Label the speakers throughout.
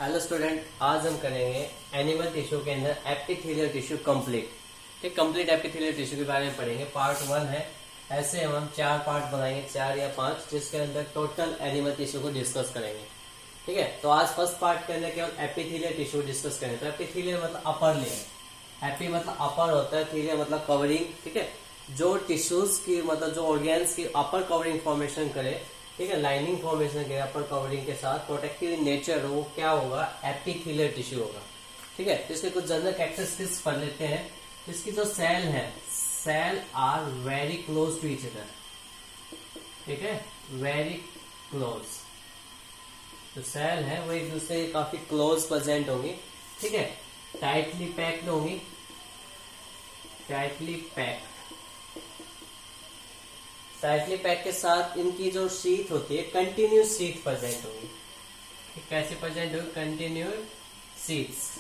Speaker 1: Hello student, आज हम करेंगे एनिमल टिश्यू के अंदर एपिथेलियल टिश्यू कंप्लीट। ठीक, कंप्लीट एपिथेलियल टिश्यू के बारे में पढ़ेंगे। पार्ट 1 है। ऐसे हम 4 पार्ट बनाएंगे, 4 या 5, जिसके अंदर टोटल एनिमल टिश्यू को डिस्कस करेंगे। ठीक है, तो आज फर्स्ट पार्ट के अंदर केवल एपिथेलियल टिश्यू डिस्कस करेंगे। तो एपिथेलियल मतलब अपर लेयर, एपी मतलब अपर होता है, थीलिया मतलब कवरिंग। ठीक है, जो टिश्यूज की मतलब जो ऑर्गेन्स की अपर कवरिंग फॉर्मेशन करे, ठीक है, लाइनिंग फॉर्मेशन के अपर कवरिंग के साथ प्रोटेक्टिव इन नेचर, वो क्या होगा, एपिथेलियल टिश्यू होगा। ठीक है, तो इसके कुछ जनरल कैरेक्टरिस्टिक्स पढ़ लेते हैं। इसकी जो सेल है, cell are very close to each other. ठीक है, वेरी क्लोज, जो सेल है वो एक दूसरे के काफी क्लोज प्रेजेंट होंगी। ठीक है, टाइटली पैक्ड होंगी, टाइटली पैक्ड। टाइटली पैक के साथ इनकी जो शीथ होती है, कंटिन्यूस शीथ प्रेजेंट होगी। कैसे प्रेजेंट होगी? कंटिन्यूस शीथ्स।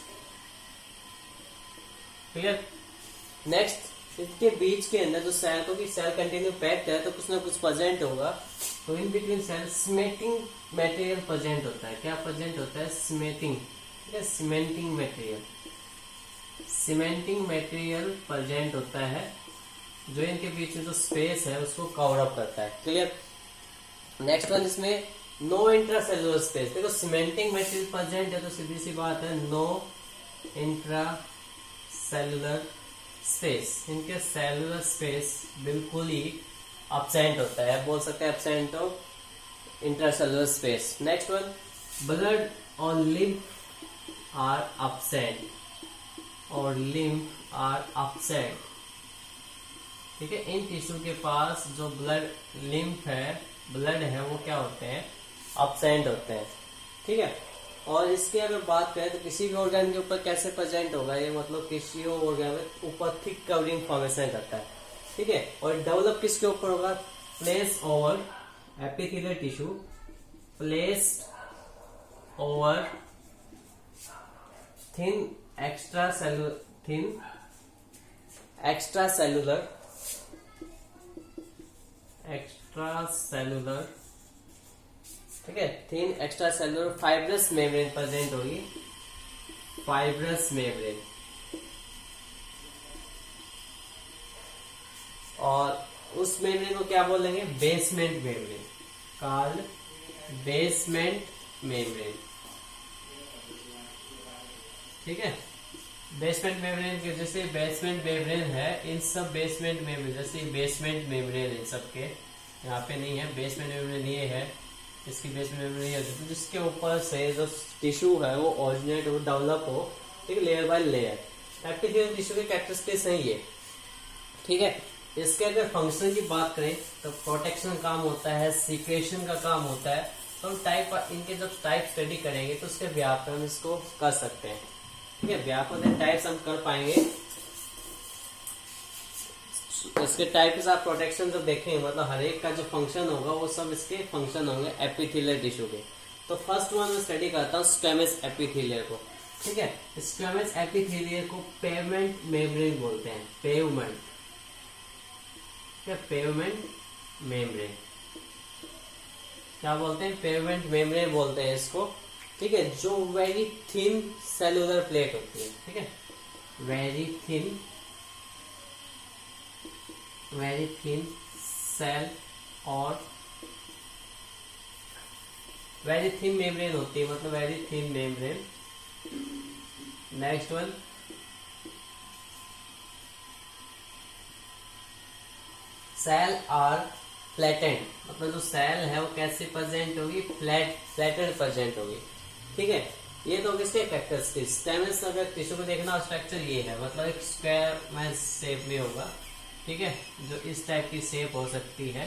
Speaker 1: क्लियर? नेक्स्ट, इसके बीच के अंदर जो सेल को, सेल कंटिन्यू पैक्ड है तो कुछ ना कुछ प्रेजेंट होगा, तो in between cell cementing material present होता है। क्या प्रेजेंट होता है? सीमेंटिंग। ठीक है, cementing material, cementing material present होता है, जो इनके बीच में जो स्पेस है उसको कवर अप करता है। क्लियर? नेक्स्ट वन, इसमें नो इंट्रासेलुलर स्पेस। देखो, सीमेंटिंग मटेरियल प्रेजेंट है तो सीधी सी बात है, नो इंट्रासेलुलर स्पेस। इनके सेलुलर स्पेस बिल्कुल ही एब्सेंट होता है, बोल सकते हैं absent of intracellular space. Next one, blood और लिम्फ आर एब्सेंट, और लिम्फ आर एब्सेंट। ठीक है, इन टिश्यू के पास जो ब्लड लिम्फ है, ब्लड है, वो क्या होते हैं? एब्सेंट होते हैं। ठीक है, और इसकी अगर बात करें तो किसी भी ऑर्गन के ऊपर कैसे प्रेजेंट होगा ये, मतलब किसी ऑर्गन में ऊपर थिक कवरिंग फॉर्मेशन करता है। ठीक है, और डेवलप किसके ऊपर होगा? Place over epithelial tissue, placed over thin extra cellular, ठीक है, thin extra cellular fibrous membrane present होगी, फाइब्रस मेम्ब्रेन। और उस मेम्ब्रेन को क्या बोलेंगे? Basement membrane, called basement membrane. ठीक है, बेसमेंट मेम्ब्रेन के जैसे बेसमेंट मेम्ब्रेन है, इन सब बेसमेंट मेम्ब्रेन, जैसे बेसमेंट मेम्ब्रेन इन सबके यहाँ पे नहीं है, बेसमेंट मेम्ब्रेन ये है, इसकी बेसमेंट मेम्ब्रेन ये है, जिसके ऊपर से जो टिश्यू है वो ओरिजिनेट हो, डेवलप हो, ठीक है, layer by layer. Epithelial tissue के कैरेक्टरिस्टिक्स हैं ये। ठीक है, इसके अगर फंक्शन की बात करें तो प्रोटेक्शन काम होता है, सीक्रेशन का काम होता है। तो हम टाइप, इनके जब टाइप स्टडी करेंगे तो उसके व्यापक हम इसको कर सकते हैं। ठीक है, व्यापक टाइप्स हम कर पाएंगे। इसके टाइप के साथ प्रोटेक्शन जब देखेंगे, मतलब हर एक का जो फंक्शन होगा वो सब इसके फंक्शन होंगे एपिथेलियल टिश्यू के। तो फर्स्ट वन मैं स्टडी करता हूँ स्क्वेमस एपिथेलियल को। ठीक है, स्क्वेमस एपिथेलियल को पेवमेंट मेम्ब्रेन बोलते हैं, पेवमेंट। क्या? Pavement membrane. क्या बोलते हैं? पेवमेंट मेम्ब्रेन बोलते हैं इसको। ठीक है, जो वेरी थिन सेलुलर प्लेट होती है। ठीक है, वेरी थिन सेल और वेरी थिन मेम्ब्रेन होती है, मतलब very thin membrane. Next one, cell are flattened, मतलब जो सेल है वो कैसे प्रेजेंट होगी? फ्लैटेड प्रेजेंट होगी। ठीक है, ये तो किसके कैरेक्टरिस्टिक्स? स्क्वेमस अगर टिश्यू को देखना स्ट्रक्चर ये है, मतलब एक स्क्वायर शेप में होगा। ठीक है, जो इस टाइप की शेप हो सकती है।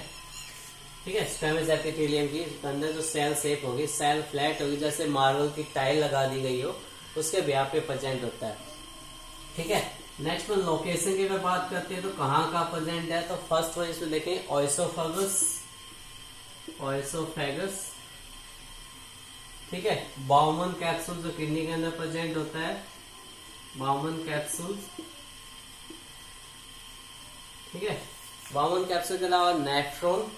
Speaker 1: ठीक है, स्क्वेमस एपिथेलियम की अंदर जो सेल शेप होगी, सेल फ्लैट होगी, जैसे मार्बल की टाइल लगा दी गई हो, उसके व्याप पे प्रेजेंट होता है। ठीक है, नेक्स्ट वन, लोकेशन की अगर बात करते हैं तो कहाँ का प्रेजेंट है, तो फर्स्ट वन इसमें देखें, ओएसोफेगस। ठीक है, बाउमन कैप्सूल जो किडनी के अंदर प्रेजेंट होता है, बाउमन कैप्सूल। ठीक है, बाउमन कैप्सूल के अलावा नेफ्रॉन,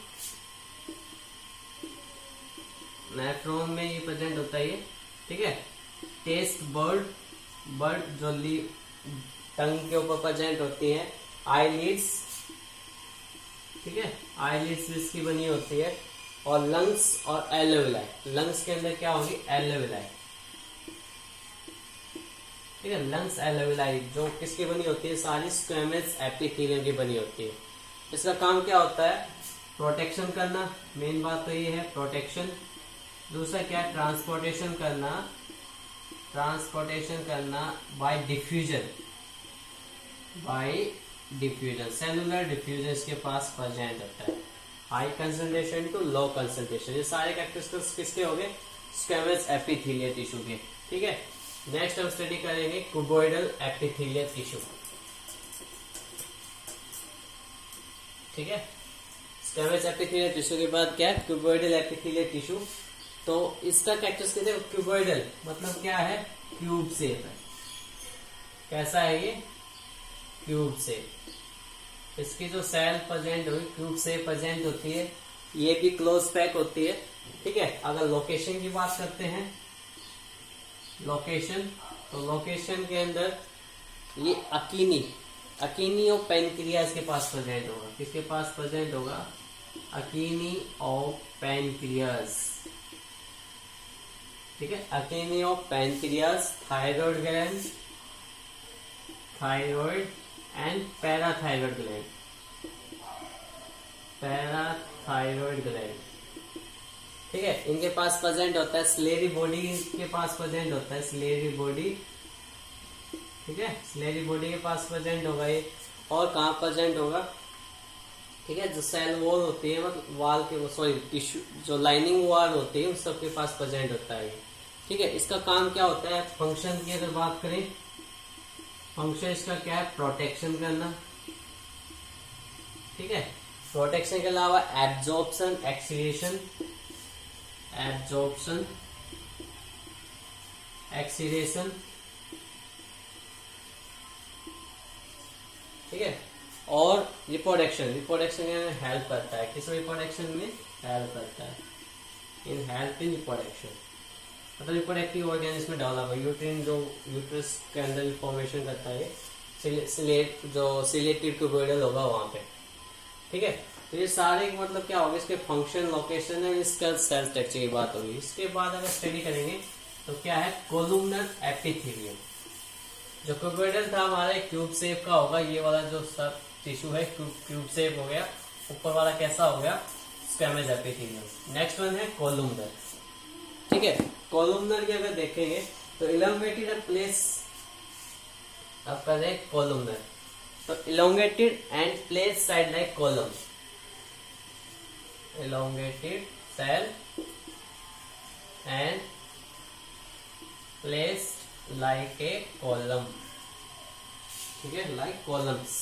Speaker 1: नेफ्रॉन में ये प्रेजेंट होता है ये, ठीक है। टेस्ट बर्ड जो टंग के ऊपर प्रेजेंट होती है, आईलिड्स, ठीक है, आईलिड्स इसकी बनी होती है, और लंग्स और एल्वेलाई। लंग्स के अंदर क्या होगी, एल्वेलाई, ठीक है, लंग्स एल्वेलाई जो किसकी बनी होती है, सारी स्क्वेमस एपिथेलियम की बनी होती है। इसका काम क्या होता है, प्रोटेक्शन करना, मेन बात तो ये है प्रोटेक्शन। दूसरा क्या है, ट्रांसपोर्टेशन करना बाय डिफ्यूजन, सेलुलर डिफ्यूजन इसके पास प्रेजेंट होता है, high concentration to low concentration. ये सारे कैरेक्टरिस्टिक्स किसके हो गए, स्क्वेमस एपिथेलियल टिश्यू के, ठीक है। नेक्स्ट हम स्टडी करेंगे क्यूबॉइडल एपिथेलियल टिश्यू, ठीक है। स्क्वेमस एपिथेलियल टिश्यू के बाद क्या है, क्यूबॉइडल एपिथेलियल टिश्यू। तो इसका कैरेक्टरिस्टिक देखो, क्यूबॉइडल मतलब क्या है, क्यूब शेप है। कैसा है ये, क्यूब शेप। इसकी जो सेल प्रेजेंट हुई क्यूब शेप प्रेजेंट होती है, ये भी क्लोज पैक होती है, ठीक है। अगर लोकेशन की बात करते हैं, लोकेशन, तो लोकेशन के अंदर ये अकीनी और पैनक्रियाज के पास प्रेजेंट होगा। किसके पास प्रेजेंट होगा, अकीनी और पैनक्रियाज, ठीक है। अकीनी और pancreas, thyroid gland, thyroid and parathyroid gland, ठीक है, इनके पास प्रेजेंट होता है। स्लेरी बॉडी के पास प्रेजेंट होता है, स्लेरी बॉडी, ठीक है, स्लेरी बॉडी के पास प्रेजेंट होगा ये। और कहाँ प्रेजेंट होगा, ठीक है, जो सेल वॉल होती है, मतलब वाल के, सॉरी टिश्यू, जो लाइनिंग वॉल होती है उस सबके पास प्रेजेंट होता है, ठीक है। इसका काम क्या होता है, फंक्शन की अगर बात करें, फंक्शन इसका क्या है, प्रोटेक्शन करना, ठीक है। प्रोटेक्शन के अलावा एब्जॉर्प्शन, एक्सीडेशन, ठीक है। और रिप्रोडक्शन में हेल्प करता है। किस रिप्रोडक्शन में हेल्प करता है, इन रिप्रोडक्शन, मतलब रिप्रोडक्टिव ऑर्गेनिज्म में डेवलप है। यूट्रिन जो यूट्रस के अंदर फॉर्मेशन करता है, जो सिलेटेड क्यूबॉइडल होगा वहां पे, ठीक है। तो ये सारे मतलब क्या होगा, इसके फंक्शन, लोकेशन है, इसका सेल स्ट्रक्चर की बात होगी। इसके बाद अगर स्टडी करेंगे तो क्या है, कोलुमनर एपिथेलियम। जो क्यूबॉइडल था हमारा क्यूब शेप का होगा, ये वाला जो सब टिश्यू है क्यूब शेप हो गया, ऊपर वाला कैसा हो गया, स्क्वेमस एपिथेलियम। नेक्स्ट वन है कोलुमनर, ठीक है। कोलुमनर की अगर देखेंगे तो इलोंगेटेड प्लेस, आपका देख कोलुमनर, तो elongated and place side like column, elongated cell and placed like a column, ठीक है, like columns,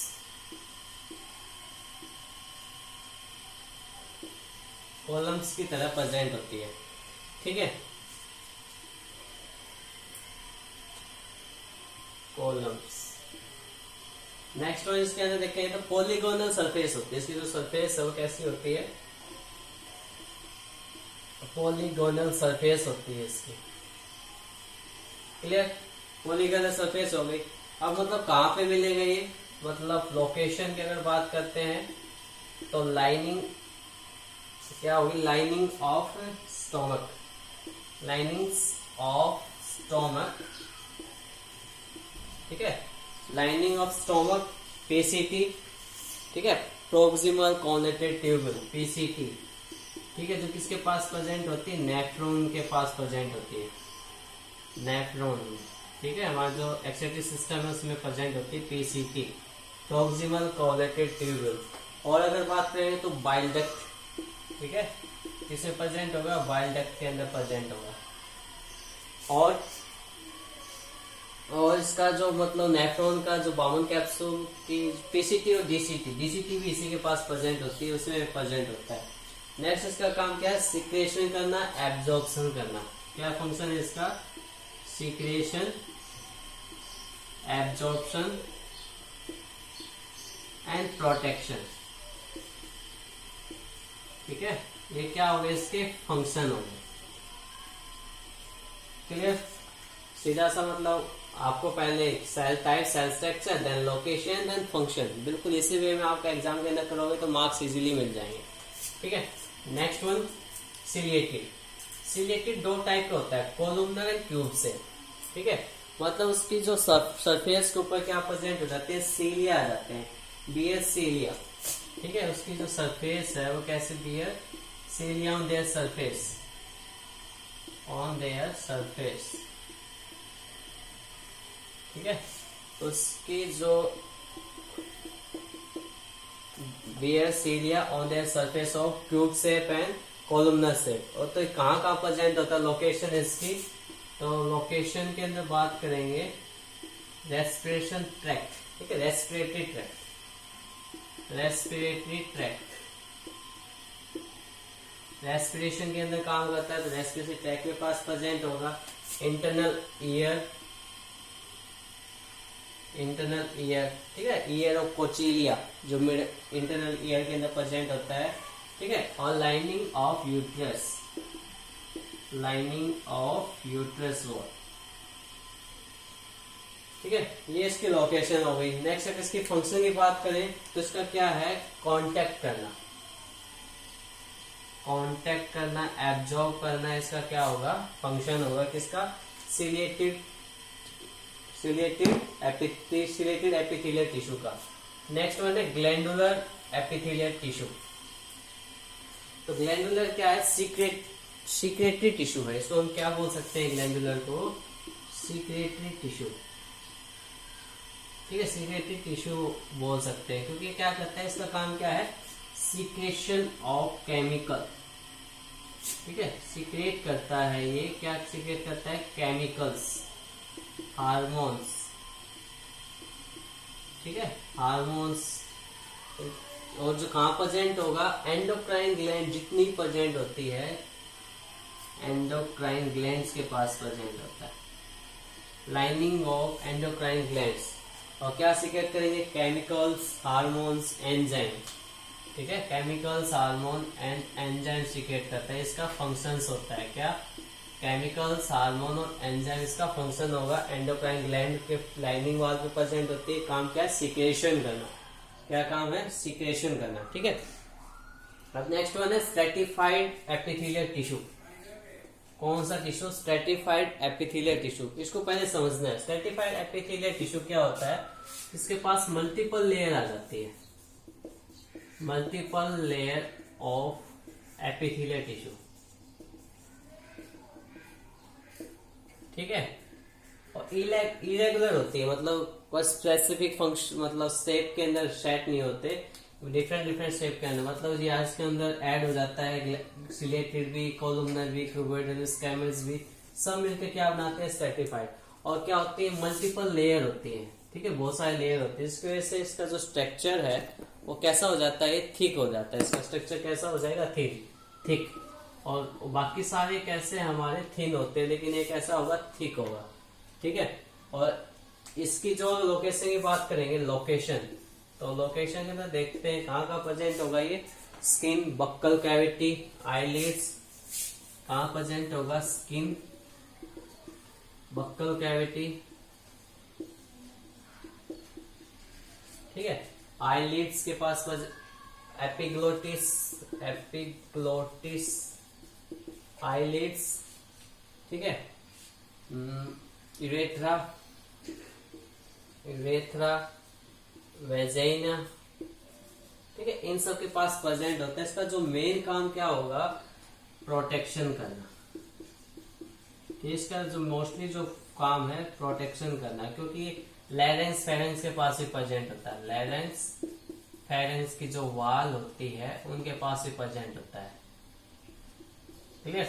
Speaker 1: columns की तरह प्रेजेंट होती है, ठीक है, columns। नेक्स्ट वन इसके अंदर देखेंगे तो पॉलीगोनल सरफेस होती है। इसकी जो सरफेस है वो कैसी होती है, पॉलीगोनल सरफेस होती है इसकी, क्लियर। पॉलीगोनल सरफेस हो गई। अब मतलब कहाँ पे मिलेगा ये, मतलब लोकेशन की अगर बात करते हैं तो लाइनिंग क्या होगी, लाइनिंग ऑफ स्टोमक, ठीक है, लाइनिंग ऑफ स्टोमक, पीसीटी, ठीक है, प्रोक्सिमल कॉर्नेटेड ट्यूबल, पीसीटी, ठीक है, जो किसके पास प्रेजेंट होती है, नेफ्रॉन के पास प्रेजेंट होती है, नेफ्रॉन, ठीक है, हमारा जो एक्सक्रीटरी सिस्टम है उसमें प्रेजेंट होती है पीसीटी, प्रोक्सिमल कॉर्नेटेड ट्यूबल। और अगर बात करें तो बाइल डक्ट, ठीक है, किसमें प्रेजेंट होगा, बाइल डक्ट के अंदर प्रेजेंट होगा। और इसका जो मतलब नेफ्रॉन का जो बाउंड कैप्सूल की पीसीटी और डीसीटी भी इसी के पास प्रेजेंट होती है, उसमें प्रेजेंट होता है। नेक्स्ट इसका काम क्या है, सिक्रेशन करना, एब्जॉर्प्शन करना। क्या फंक्शन है इसका, सिक्रेशन, एब्जॉर्प्शन एंड प्रोटेक्शन, ठीक है, ये क्या हो गए, इसके फंक्शन हो गए, क्लियर। सीधा सा मतलब आपको पहले cell type, cell structure, then location, then function, बिल्कुल इसी वे में आपका एग्जाम के अंदर करोगे तो मार्क्स इजीली मिल जाएंगे। ठीक है, नेक्स्ट वन सिलिएटेड। सिलिएटेड दो टाइप का होता है, कोलुमनर एंड क्यूब से। ठीक है, मतलब उसकी जो सरफेस के ऊपर क्या प्रेजेंट हो जाते हैं, सीलिया आ जाते हैं, बियर सीलिया। ठीक है, उसकी जो सरफेस है वो कैसे, bear cilia on their surface, on their surface. ठीक है, उसकी जो bear cilia on their surface of cube shape and columnar shape. और तो कहाँ कहाँ प्रेजेंट होता है, लोकेशन इसकी, तो लोकेशन के अंदर बात करेंगे रेस्पिरेशन ट्रैक्ट। ठीक है, respiratory tract, respiratory tract, respiration के अंदर काम करता है तो रेस्पिरेटरी ट्रैक्ट के पास प्रेजेंट होगा। इंटरनल ईयर, इंटरनल ईयर, ठीक है, ईयर ऑफ कोचिलिया जो इंटरनल ईयर के अंदर प्रेजेंट होता है। ठीक है, और lining of uterus, lining of uterus wall. ठीक है, ये इसकी लोकेशन हो गई। नेक्स्ट अगर इसकी फंक्शन की बात करें तो इसका क्या है, कांटेक्ट करना, कांटेक्ट करना, एब्जॉर्ब करना, इसका क्या होगा, फंक्शन होगा किसका, सिलिएटेड, सिलिएटेड एपिथेलियल टिश्यू का। नेक्स्ट वन है ग्लैंडुलर एपिथेलियल टिश्यू। तो ग्लैंडुलर क्या है, सीक्रेटरी टिश्यू है, इसको हम क्या बोल सकते हैं, ग्लैंडुलर को सीक्रेटरी टिश्यू। ठीक है, सीक्रेटरी टिश्यू बोल सकते हैं क्योंकि क्या करता है, इसका काम क्या है, सीक्रेशन ऑफ केमिकल। ठीक है, सीक्रेट करता है, ये क्या सीक्रेट करता है, केमिकल्स, हार्मोन्स। ठीक है, हार्मोन्स। और जो कहाँ प्रेजेंट होगा, एंडोक्राइन ग्लैंड जितनी प्रेजेंट होती है, एंडोक्राइन ग्लैंड्स के पास प्रेजेंट होता है, लाइनिंग ऑफ एंडोक्राइन ग्लैंड्स। और क्या सीक्रेट करेंगे, केमिकल्स, हार्मोन्स, एंजाइम। ठीक है, chemicals, hormone and enzyme secret करता है, इसका फंक्शंस होता है क्या, केमिकल्स, हार्मोन और एंजाइम, इसका फंक्शन होगा। एंडोक्राइन ग्लैंड के लाइनिंग वॉल पे प्रेजेंट होती है, काम क्या है, सीक्रेशन करना। क्या काम है, सीक्रेशन करना। ठीक है, अब नेक्स्ट वन है स्ट्रेटिफाइड एपिथेलियल टिश्यू। कौन सा टिश्यू, स्ट्रेटिफाइड एपिथेलियल टिश्यू। इसको पहले समझना है, स्ट्रेटिफाइड एपिथेलियल टिश्यू क्या होता है, इसके पास मल्टीपल लेयर आ जाती है, multiple layer of epithelial tissue. ठीक है, और इरेगुलर होती है, मतलब कोई स्पेसिफिक फंक्शन, मतलब शेप के अंदर सेट नहीं होते, डिफरेंट शेप के अंदर, मतलब ये आज के अंदर ऐड हो जाता है, सिलेटेड भी, कोलुमनर भी, क्यूबोइडल, स्कैमल्स भी, सब मिलकर क्या बनाते हैं, स्ट्रेटिफाइड। और क्या होती है, मल्टीपल लेयर होती है। ठीक है, बहुत सारे लेयर होते हैं, इसकी वजह से इसका जो स्ट्रक्चर है वो कैसा हो जाता है, थिक हो जाता है, इसका स्ट्रक्चर कैसा हो जाएगा, थिक। और बाकी सारे कैसे हमारे थिन होते हैं, लेकिन ये कैसा होगा, थिक होगा। ठीक है, और इसकी जो लोकेशन की बात करेंगे, लोकेशन, तो लोकेशन के अंदर देखते हैं कहाँ कहाँ प्रेजेंट होगा, ये स्किन, बक्कल कैविटी, आईलिड्स, कहाँ प्रेजेंट होगा, स्किन, बक्कल कैविटी। ठीक है, आईलिड्स के पास एपिग्लोटिस, आईलिड्स। ठीक है, यूरेथ्रा, वेजाइना। ठीक है, इन सब के पास प्रेजेंट होता है। इसका जो मेन काम क्या होगा, प्रोटेक्शन करना। इसका जो मोस्टली जो काम है, प्रोटेक्शन करना, क्योंकि लैरेंस फेरेंस के पास भी प्रेजेंट होता है, लैरेंस फेरेंस की जो वाल होती है उनके पास भी प्रेजेंट होता है। ठीक है,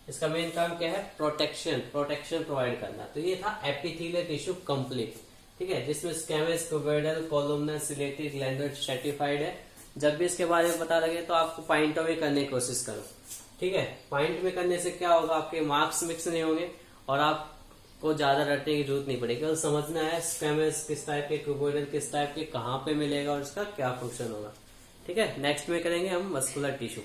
Speaker 1: इसका मेन काम क्या है, प्रोटेक्शन प्रोवाइड करना। तो ये था एपिथेलियल टिश्यू कंप्लीट। ठीक है, जिसमें squamous, cuboidal, columnar, chelated, glandular, stratified है। जब भी इसके बारे में पता लगे तो आपको पॉइंट में करने की कोशिश करो। ठीक है, पॉइंट में करने से क्या होगा, आपके मार्क्स मिक्स नहीं होंगे और आपको ज्यादा रटने की जरूरत नहीं पड़ेगी। केवल समझना है स्क्वैमस किस टाइप के, क्यूबोइडल किस टाइप के, कहाँ पे मिलेगा और इसका क्या फंक्शन होगा। ठीक है, नेक्स्ट में करेंगे हम मस्कुलर टिश्यू।